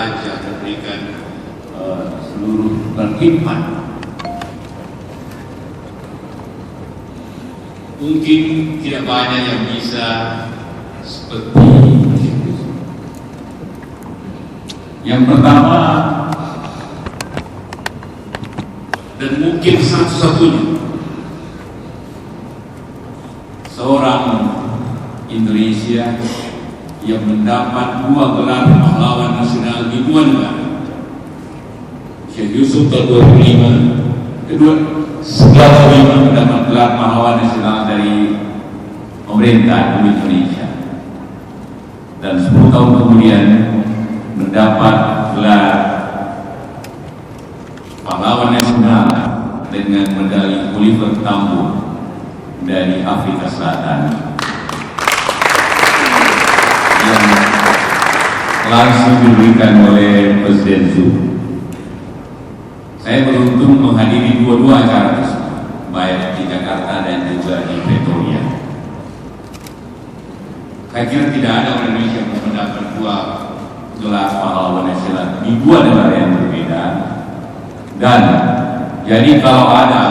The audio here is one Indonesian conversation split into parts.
belajar, memberikan seluruh berkhidmat. Mungkin tidak banyak yang bisa seperti yang pertama dan mungkin satu-satunya seorang Indonesia yang mendapat 2 gelar pahlawan nasional di 2 negara. Syekh Yusuf tahun 2005, kedua 1995 mendapat gelar pahlawan nasional dari pemerintah Indonesia, dan 10 tahun kemudian mendapat gelar pahlawan nasional dengan medali Oliver Tambo dari Afrika Selatan yang langsung diberikan oleh Presiden Zhu. Saya beruntung menghadiri 2 acara tersebut, baik di Jakarta dan juga di Pretoria. Saya kira tidak ada orang Indonesia yang mendapat 2 gelar pahlawan nasional di 2 negara yang berbeda. Dan jadi kalau ada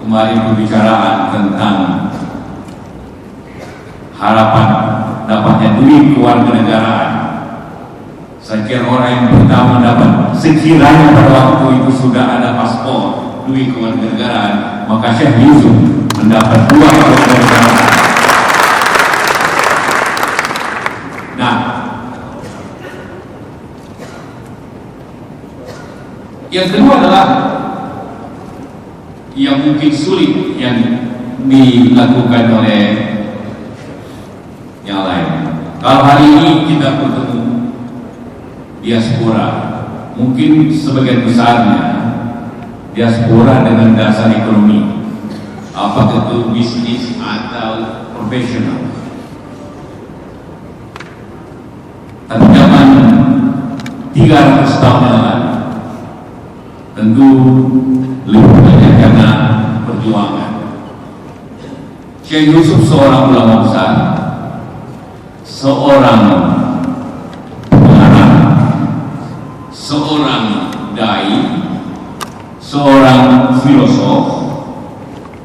kemarin pembicaraan tentang harapan dapatnya duit kewarganegaraan, saya kira orang yang pertama dapat, sekiranya pada waktu itu sudah ada paspor duit kewarganegaraan, maka Syekh Yusuf mendapat 2 kewarganegaraan. Nah, yang kedua adalah yang mungkin sulit yang dilakukan oleh yang lain. Kalau hari ini kita bertemu diaspora, mungkin sebagian besarnya diaspora dengan dasar ekonomi, apakah itu bisnis atau profesional. Tapi zaman 300 tahun yang lalu tentu lebih banyak karena perjuangan. Syekh Yusuf seorang ulama besar, seorang pengarang, seorang dai, seorang filosof,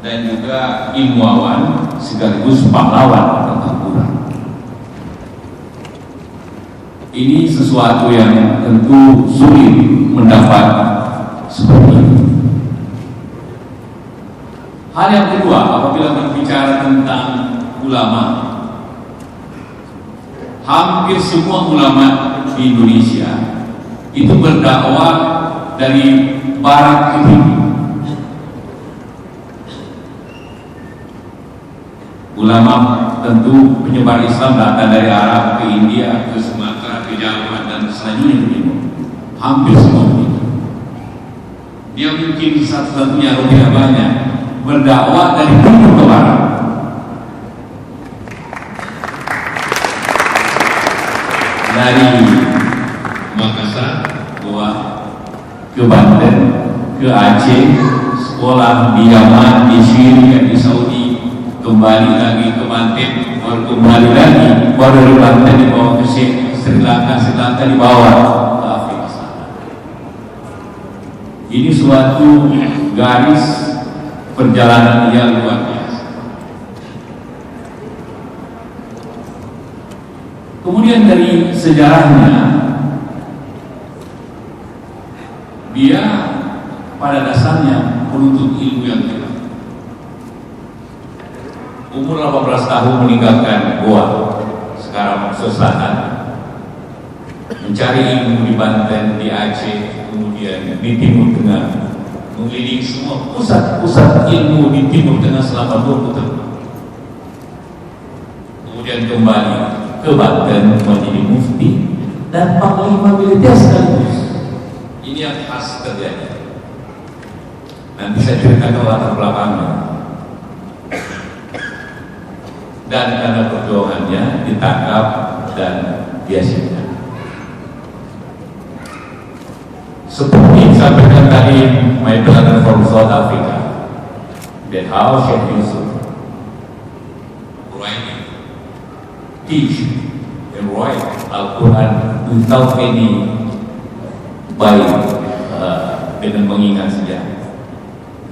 dan juga ilmuwan sekaligus pahlawan pertempuran. Ini sesuatu yang tentu sulit mendapat seperti itu. Hal yang kedua, apabila berbicara tentang ulama, hampir semua ulama di Indonesia itu berdakwah dari barat ke timur. Ulama tentu penyebar Islam datang dari Arab ke India, ke Sumatera, ke Jawa, dan selanjutnya ke timur. Hampir semua begitu. Dia mungkin satu-satunya atau tidak banyak berdakwah dari timur ke barat. Dari Makassar, Goa, ke Banten, ke Aceh, sekolah di Yaman, di Syria, di Saudi, kembali lagi ke Banten, baru kembali lagi, baru dari Banten dibawa ke Sri Lanka, Sri Lanka dibawa ke Afrika Selatan. Ini suatu garis perjalanan yang luar biasa. Kemudian dari sejarahnya, dia pada dasarnya penuntut ilmu yang hebat. Umur 18 tahun meninggalkan Goa, sekarang Selatan, mencari ilmu di Banten, di Aceh, kemudian di Timur Tengah, mengelilingi semua pusat-pusat ilmu di Timur Tengah selama 20 tahun. Kemudian kembali ke Banten menjadi mufti dan panglima militer sekaligus. Ini yang khas terjadi. Nanti saya ceritakan latar belakangnya. Dan karena perjuangannya ditangkap dan diasingkan. Seperti disampaikan tadi my brother from South Africa, that how Syekh Yusuf teach and write Al-Quran tahun ini baik dengan mengingat sejarah,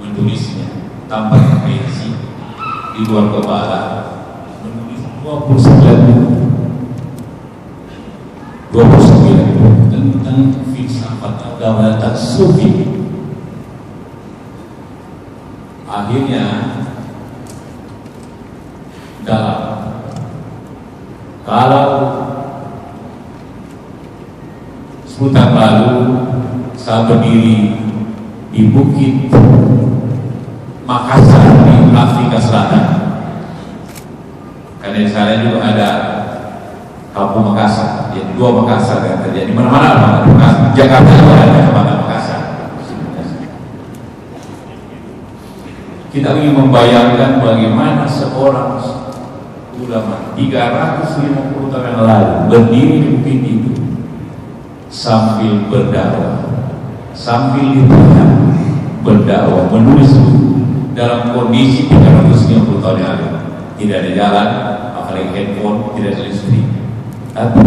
menulisnya tanpa intervensi di luar kepala, menulis 29 tentang filsafat agama tasawuf. Akhirnya dalam kalau 10 tahun lalu saya berdiri di Bukit Makassar di Afrika Selatan, karena di sana juga ada Kampung Makassar, jadi 2 Makassar yang terjadi mana-mana. Jakarta juga ada Kampung Makassar. Kita ingin membayangkan bagaimana seorang ulama 350 tahun yang lalu berdiri di bukit itu sambil berdakwah, sambil lihat berdakwah, menulis dalam kondisi 350 tahun yang lalu. Tidak ada jalan, apalagi handphone, tidak ada listrik, tapi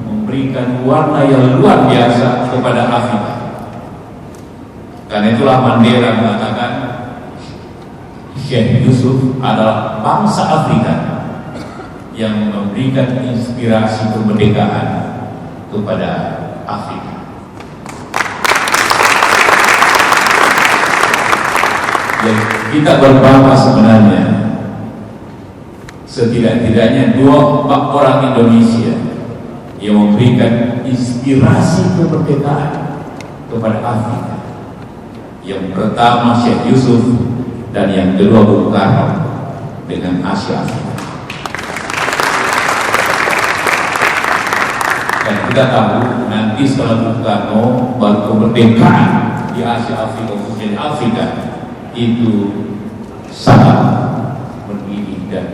memberikan warna yang luar biasa kepada Afrika. Karena itulah Mandela mengatakan Syekh Yusuf adalah bangsa Afrika yang memberikan inspirasi kemerdekaan kepada Afrika. Jadi kita berbangga sebenarnya, setidak-tidaknya 2 orang Indonesia yang memberikan inspirasi kemerdekaan kepada Afrika. Yang pertama Syekh Yusuf, dan yang kedua Bung Karno dengan Asia Afrika. Dan kita tahu nanti setelah Bung Karno baru kemerdekaan di Asia Afrika, khususnya di Afrika itu sangat berdiri. Dan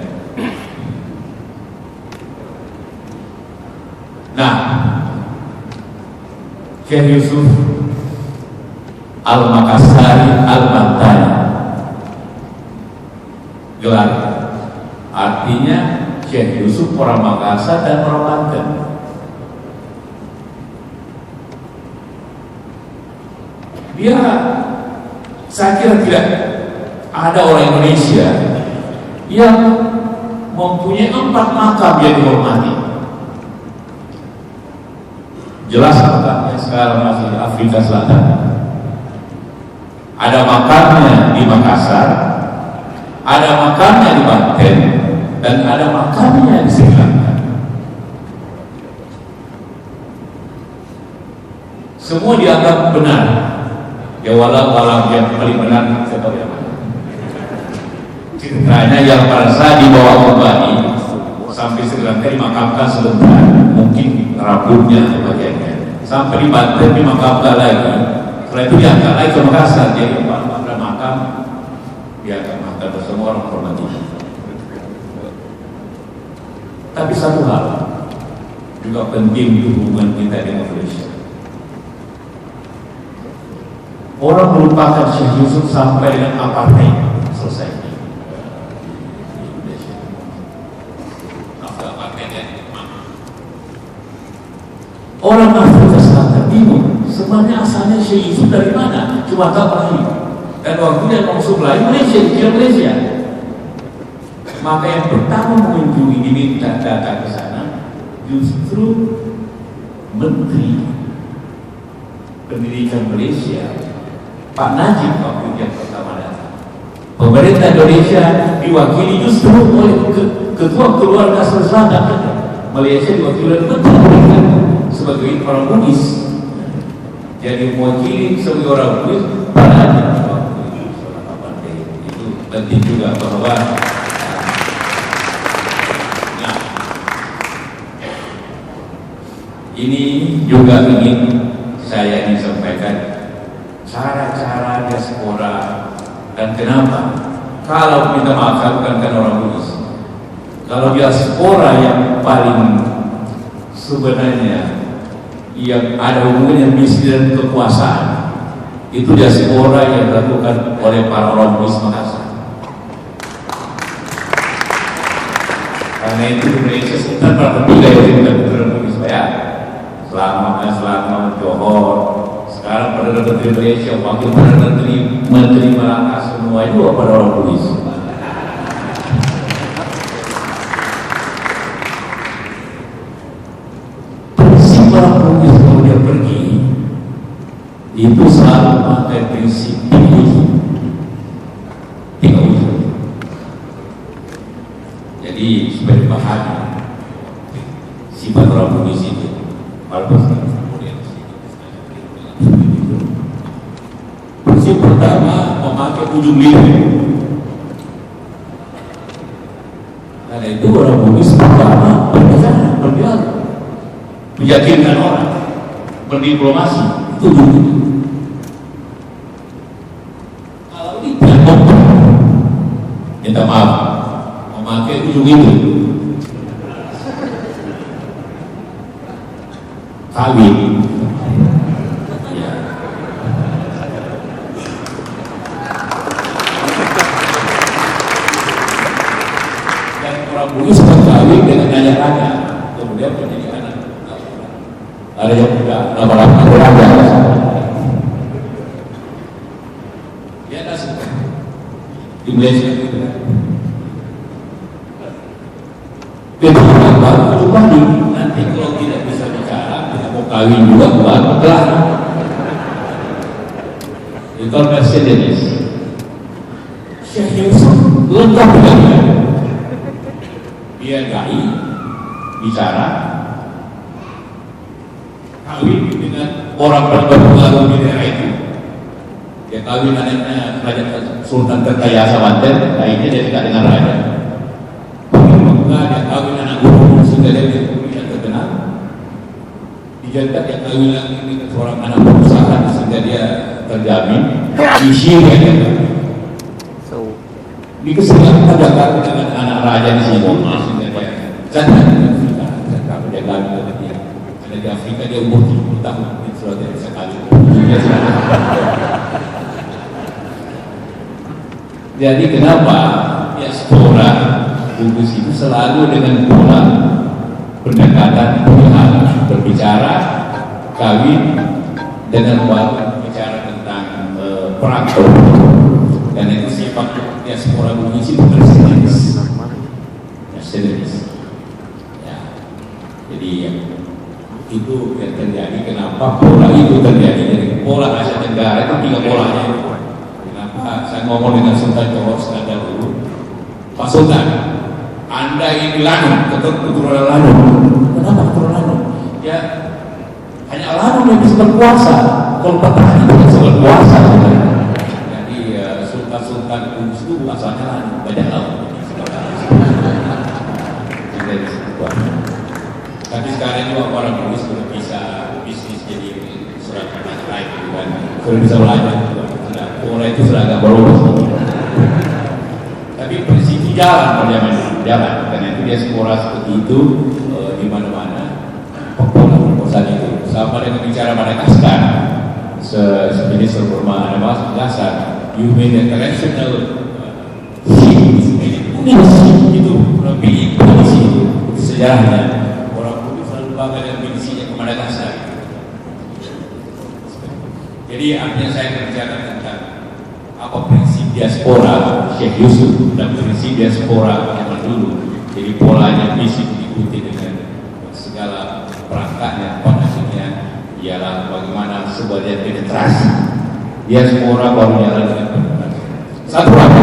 nah, Syekh Yusuf Al-Makassari Al-Bantani gelar, artinya Syekh Yusuf orang Makassar dan orang Banten. Dia, saya kira tidak ada orang Indonesia yang mempunyai 4 makam yang dihormati. Jelas makamnya sekarang masih di Afrika Selatan. Ada makamnya di Makassar, ada makamnya di Banten, dan ada makamnya di Sri Lanka. Semua dianggap benar. Ya walau yang paling benar saya tahu yang mana. Ceritanya yang pada saat dibawa kembali sampai Sri Lanka dimakamkan sebentar, mungkin rambutnya atau bagiannya. Sampai di Banten dimakamkan lagi. Setelah itu diangkat lagi ke Makassar. Jadi pada makam dia akan makan bersama orang hormati. Tapi satu hal juga penting di hubungan kita dengan Indonesia. Orang melupakan Syekh Yusuf sampai dengan apartheid selesai. Orang Afrika Selatan bingung sebenarnya asalnya Syekh Yusuf dari mana? Cuma tahu Melayu. Dan waktu dia masuk Melayu, Malaysia, dikira Malaysia. Maka yang pertama mengunjungi, diminta datang ke sana justru Menteri Pendidikan Malaysia, Pak Najib, waktu yang pertama datang. Pemerintah Indonesia diwakili justru oleh ketua keluarga Selatan. Malaysia diwakili oleh Menteri Pendidikan sebagai orang Bugis. Jadi mewakili sebagai orang Bugis Pak Najib. Itu penting juga bahwa ini juga ingin saya sampaikan cara-cara diaspora dan kenapa. Kalau minta maaf bukan karena orang Bugis. Kalau diaspora yang paling sebenarnya yang ada hubungannya misi dan kekuasaan itu diaspora yang dilakukan oleh para orang Bugis Makassar. Karena itu Indonesia sekitar berapa tiga yang bukan orang Bugis ya. selama Johor, sekarang Perdana Menteri Malaysia, Wakil Perdana Menteri Melaka, semua itu pada orang Bugis. Prinsip orang Bugis kalau dia pergi itu selalu pakai prinsip tiga unsur. Jadi sebagai bahan sifat orang Bugis itu prinsip pertama memakai ujung lirik. Karena itu orang Bugis pertama berbicara, meyakinkan orang, berdiplomasi, itu ujung lirik. Kalau tidak minta maaf, memakai ujung lirik, kawin. Dan orang Bugis berkawin dengan raja-raja, kemudian menjadi anak. Ada yang juga nama-nama raja. Dia ada di Malaysia. Kedua, baru kembali. Nanti kalau tidak bisa bicara, tidak mau kawin juga, baru telah. Itu Mercedes. Syekh Yusuf lengkap dengan dia gai, bicara, kawin dengan orang berpengaruh di daerah itu. Dia kawin anaknya Raja Sultan terkaya Sawanten, lainnya dia tidak dengan raja. Dia kawin anak guru sehingga dia tidak terkenal. Dijantak dia kawin lagi dengan seorang anak perusahaan sehingga dia terjamin. Di Syria dia kawin. Di kesempatan ada kawin dengan anak raja di sini sehingga dia jangan dengan Afrika. Kalau dia kawin dengan dia, karena di Afrika dia umur 70 tahun, dia sudah tidak bisa kawin. Jadi kenapa diaspora Bugis itu selalu dengan pola pendekatan perihal berbicara, kawin, dengan bicara tentang perang. Dan itu sifat diaspora Bugis itu Mercedes. Ya. Jadi itu yang terjadi. Kenapa pola itu terjadi? Jadi pola Asia Tenggara itu tiga polanya. Kenapa saya ngomong dengan Sultan Johor sekadar dulu, Pak Sultan, Anda ini Lanun, keturunan Lanun. Kenapa keturunan Lanun? Ya, hanya Lanun yang bisa berkuasa. Kalau petani tidak bisa berkuasa. Jadi Sultan-Sultan Bugis itu asalnya Lanun, banyak Lanun. Tapi sekarang juga orang Bugis sudah bisa bisnis jadi surat lain, kan? Sudah bisa belajar. Pola itu sudah agak berubah. Tapi prinsip jalan jalan, karena itu dia sekolah seperti itu di mana-mana pola itu sama dengan bicara Madagaskar seperti sebelum ada penjelasan human international itu lebih polisi itu sejarahnya orang Bugis selalu bangga dengan milisinya ke Madagaskar. Jadi artinya saya berbicara tentang apa prinsip diaspora Syekh Yusuf dan prinsip diaspora yang dulu. Jadi polanya bisa diikuti dengan segala perangkatnya. Pada akhirnya ialah bagaimana sebuah penetrasi diaspora baru jalan dengan penetrasi. Satu lagi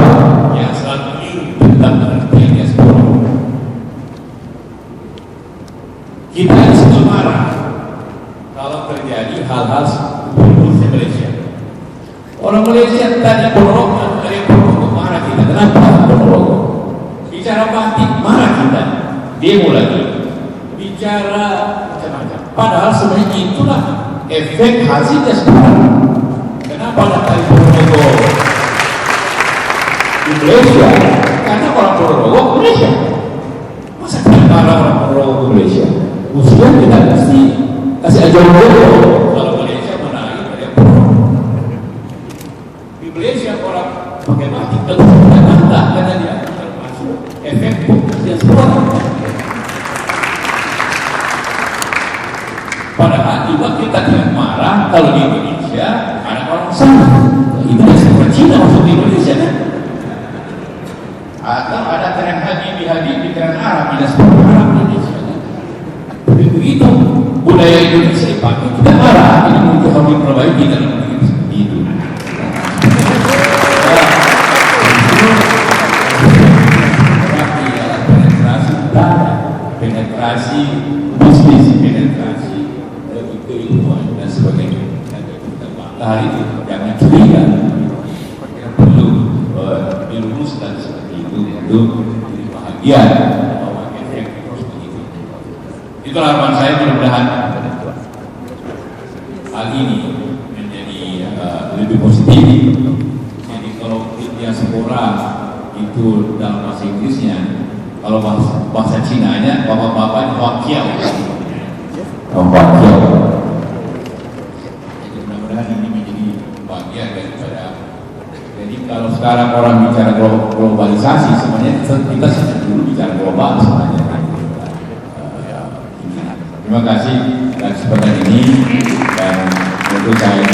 yang selalu tentang pengertian diaspora. Kita suka marah kalau terjadi hal-hal seperti Malaysia. Orang Malaysia tanya Ponorogo, dari Ponorogo marah kita. Kenapa Ponorogo? Bicara batik marah kita. Demo lagi. Bicara macam-macam. Padahal sebenarnya itulah efek hasil diaspora. Kenapa ada dari Ponorogo di Malaysia? Karena orang Ponorogo Malaysia. Masa kita marah orang Ponorogo Malaysia? Usia kita pasti kasih ajaran dulu. Kalau Malaysia menangis dari Ponorogo. Malaysia orang pakai batik dan tidak karena dia termasuk efek diaspora. Padahal juga kita tidak marah kalau di Indonesia ada orang sama. Itu yang Cina masuk di Indonesia kan? Atau ada tren Habibie tren Arab, tidak seperti Arab Indonesia kan? Begitu budaya Indonesia dipakai, kita marah. Ini mungkin harus diperbaiki dalam negeri seperti itu. Penetrasi bisnis, penetrasi keilmuan dan sebagainya. Hal itu jangan curiga. Perlu dirumuskan seperti itu untuk jadi bahagia bahwa efek terus begitu. Itu harapan saya, mudah-mudahan hal ini menjadi lebih positif. Jadi kalau diaspora itu dalam bahasa Inggrisnya, kalau bahasa Cina-nya, bapak-bapak wakial. Wakial. Jadi mudah-mudahan ini menjadi bagian daripada. Jadi kalau sekarang orang bicara globalisasi, sebenarnya kita sejak dulu bicara global sebenarnya. Terima kasih atas kesempatan ini, dan tentu saya